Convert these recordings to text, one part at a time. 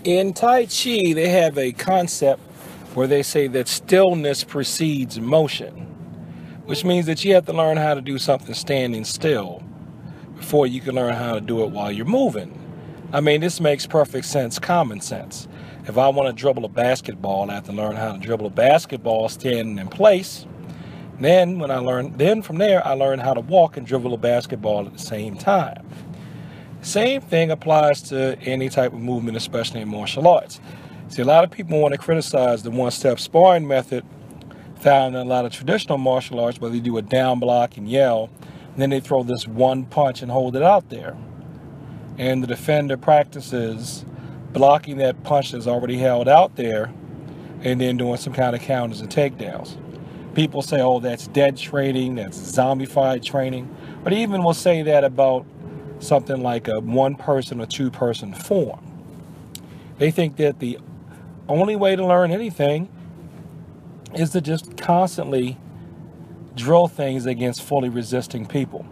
In Tai Chi, they have a concept where they say that stillness precedes motion, which means that you have to learn how to do something standing still before you can learn how to do it while you're moving. I mean, this makes perfect sense, common sense. If I want to dribble a basketball, I have to learn how to dribble a basketball standing in place. Then from there, I learn how to walk and dribble a basketball at the same time. Same thing applies to any type of movement, especially in martial arts. See, a lot of people want to criticize the one-step sparring method found in a lot of traditional martial arts, where they do a down block and yell, and then they throw this one punch and hold it out there. And the defender practices blocking that punch that's already held out there and then doing some kind of counters and takedowns. People say, oh, that's dead training, that's zombified training. But even will say that about something like a one-person or two-person form. They think that the only way to learn anything is to just constantly drill things against fully resisting people.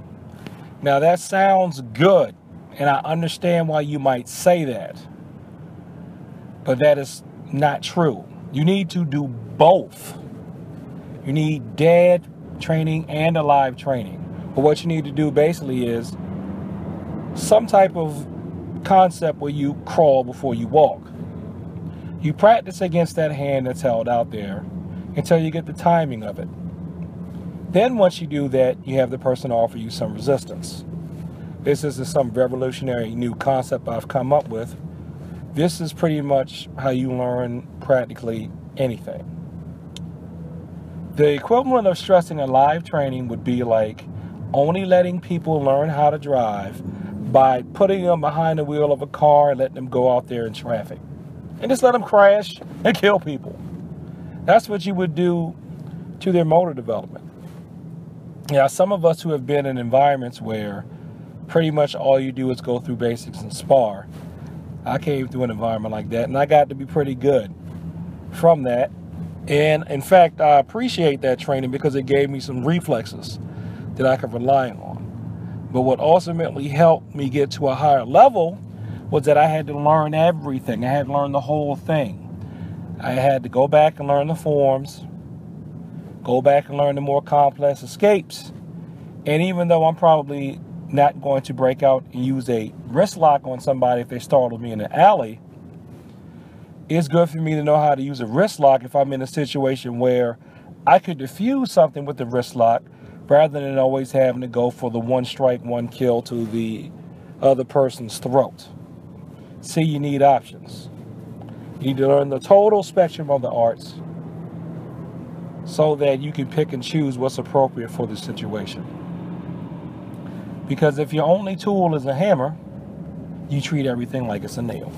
Now, that sounds good, and I understand why you might say that, but that is not true. You need to do both. You need dead training and alive training. But what you need to do basically is some type of concept where you crawl before you walk. You practice against that hand that's held out there until you get the timing of it. Then once you do that, you have the person offer you some resistance. This is some revolutionary new concept I've come up with. This is pretty much how you learn practically anything. The equivalent of stressing alive training would be like only letting people learn how to drive by putting them behind the wheel of a car and letting them go out there in traffic. And just let them crash and kill people. That's what you would do to their motor development. Now, some of us who have been in environments where pretty much all you do is go through basics and spar. I came through an environment like that, and I got to be pretty good from that. And in fact, I appreciate that training because it gave me some reflexes that I could rely on. But what ultimately helped me get to a higher level was that I had to learn everything. I had to learn the whole thing. I had to go back and learn the forms, go back and learn the more complex escapes. And even though I'm probably not going to break out and use a wrist lock on somebody if they startle me in the alley, it's good for me to know how to use a wrist lock if I'm in a situation where I could diffuse something with the wrist lock rather than always having to go for the one strike, one kill to the other person's throat. See, you need options. You need to learn the total spectrum of the arts so that you can pick and choose what's appropriate for the situation. Because if your only tool is a hammer, you treat everything like it's a nail.